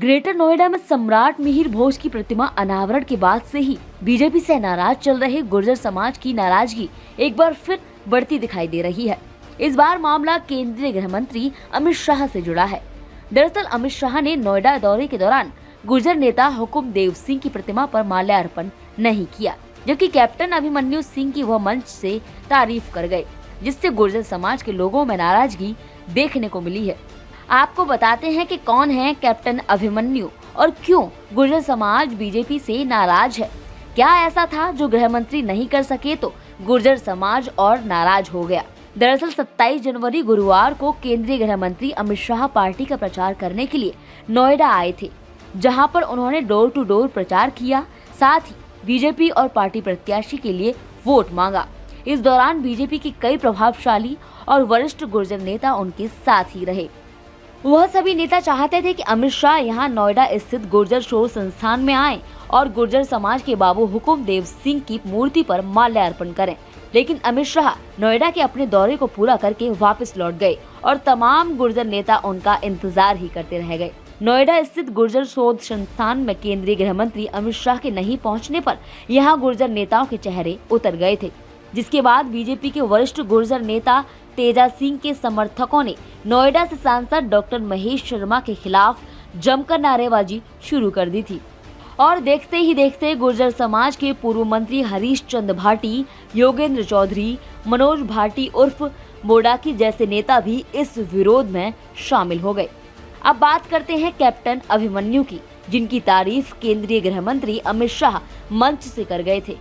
Greater Noida में सम्राट मिहिर भोज की प्रतिमा अनावरण के बाद से ही बीजेपी से नाराज चल रहे गुर्जर समाज की नाराजगी एक बार फिर बढ़ती दिखाई दे रही है। इस बार मामला केंद्रीय गृह मंत्री अमित शाह से जुड़ा है। दरअसल अमित शाह ने नोएडा दौरे के दौरान गुर्जर नेता हुकुम देव सिंह की प्रतिमा पर माल्यार्पण नहीं किया, जबकि कैप्टन अभिमन्यु सिंह की वह मंच से तारीफ कर गए, जिससे गुर्जर समाज के लोगों में नाराजगी देखने को मिली है। आपको बताते हैं कि कौन है कैप्टन अभिमन्यु और क्यों गुर्जर समाज बीजेपी से नाराज है। क्या ऐसा था जो गृह मंत्री नहीं कर सके तो गुर्जर समाज और नाराज हो गया। दरअसल 27 जनवरी गुरुवार को केंद्रीय गृह मंत्री अमित शाह पार्टी का प्रचार करने के लिए नोएडा आए थे, जहां पर उन्होंने डोर टू डोर प्रचार किया, साथ ही बीजेपी और पार्टी प्रत्याशी के लिए वोट मांगा। इस दौरान बीजेपी के कई प्रभावशाली और वरिष्ठ गुर्जर नेता उनके साथ ही रहे। वह सभी नेता चाहते थे कि अमित शाह यहां नोएडा स्थित गुर्जर शोध संस्थान में आएं और गुर्जर समाज के बाबू हुकुम देव सिंह की मूर्ति पर माल्यार्पण करें, लेकिन अमित शाह नोएडा के अपने दौरे को पूरा करके वापस लौट गए और तमाम गुर्जर नेता उनका इंतजार ही करते रह गए। नोएडा स्थित गुर्जर शोध संस्थान में केंद्रीय गृह मंत्री अमित शाह के नहीं पहुंचने पर यहां गुर्जर नेताओं के चेहरे उतर गए थे, जिसके बाद बीजेपी के वरिष्ठ गुर्जर नेता तेजा सिंह के समर्थकों ने नोएडा से सांसद डॉक्टर महेश शर्मा के खिलाफ जमकर नारेबाजी शुरू कर दी थी। और देखते ही देखते गुर्जर समाज के पूर्व मंत्री हरीश चंद्र भाटी, योगेंद्र चौधरी, मनोज भाटी उर्फ मोडाकी जैसे नेता भी इस विरोध में शामिल हो गए। अब बात करते हैं कैप्टन अभिमन्यु की, जिनकी तारीफ केंद्रीय गृह मंत्री अमित शाह मंच से कर गए थे।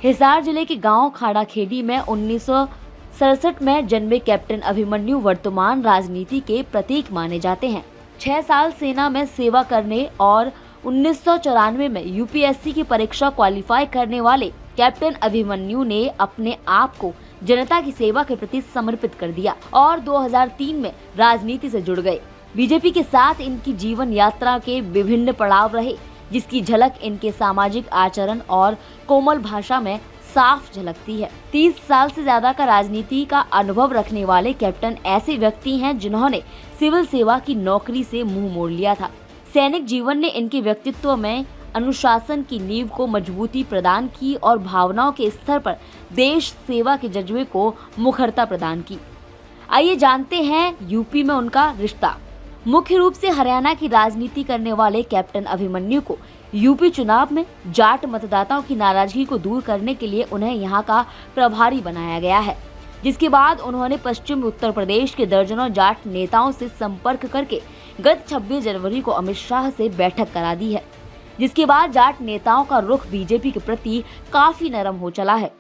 हिसार जिले के गांव खाड़ाखेड़ी में 1967 में जन्मे कैप्टन अभिमन्यु वर्तमान राजनीति के प्रतीक माने जाते हैं। 6 साल सेना में सेवा करने और 1994 में यूपीएससी की परीक्षा क्वालिफाई करने वाले कैप्टन अभिमन्यु ने अपने आप को जनता की सेवा के प्रति समर्पित कर दिया और 2003 में राजनीति से जुड़ गए। बीजेपी के साथ इनकी जीवन यात्रा के विभिन्न पड़ाव रहे, जिसकी झलक इनके सामाजिक आचरण और कोमल भाषा में साफ झलकती है। 30 साल से ज्यादा का राजनीति का अनुभव रखने वाले कैप्टन ऐसे व्यक्ति हैं जिन्होंने सिविल सेवा की नौकरी से मुंह मोड़ लिया था। सैनिक जीवन ने इनके व्यक्तित्व में अनुशासन की नींव को मजबूती प्रदान की और भावनाओं के स्तर पर देश सेवा के जज्बे को मुखरता प्रदान की। आइए जानते हैं यूपी में उनका रिश्ता। मुख्य रूप से हरियाणा की राजनीति करने वाले कैप्टन अभिमन्यु को यूपी चुनाव में जाट मतदाताओं की नाराजगी को दूर करने के लिए उन्हें यहां का प्रभारी बनाया गया है, जिसके बाद उन्होंने पश्चिम उत्तर प्रदेश के दर्जनों जाट नेताओं से संपर्क करके गत 26 जनवरी को अमित शाह से बैठक करा दी है, जिसके बाद जाट नेताओं का रुख बीजेपी के प्रति काफी नरम हो चला है।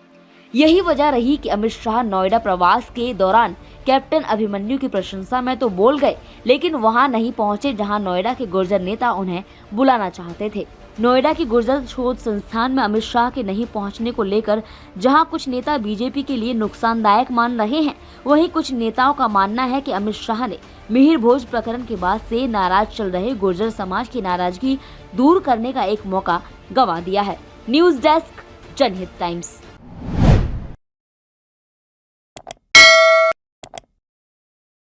यही वजह रही कि अमित शाह नोएडा प्रवास के दौरान कैप्टन अभिमन्यु की प्रशंसा में तो बोल गए, लेकिन वहां नहीं पहुंचे जहां नोएडा के गुर्जर नेता उन्हें बुलाना चाहते थे। नोएडा की गुर्जर शोध संस्थान में अमित शाह के नहीं पहुंचने को लेकर जहां कुछ नेता बीजेपी के लिए नुकसानदायक मान रहे हैं, वहीं कुछ नेताओं का मानना है कि अमित शाह ने मिहिर भोज प्रकरण के बाद से नाराज चल रहे गुर्जर समाज की नाराजगी दूर करने का एक मौका गंवा दिया है। न्यूज डेस्क, जनहित टाइम्स।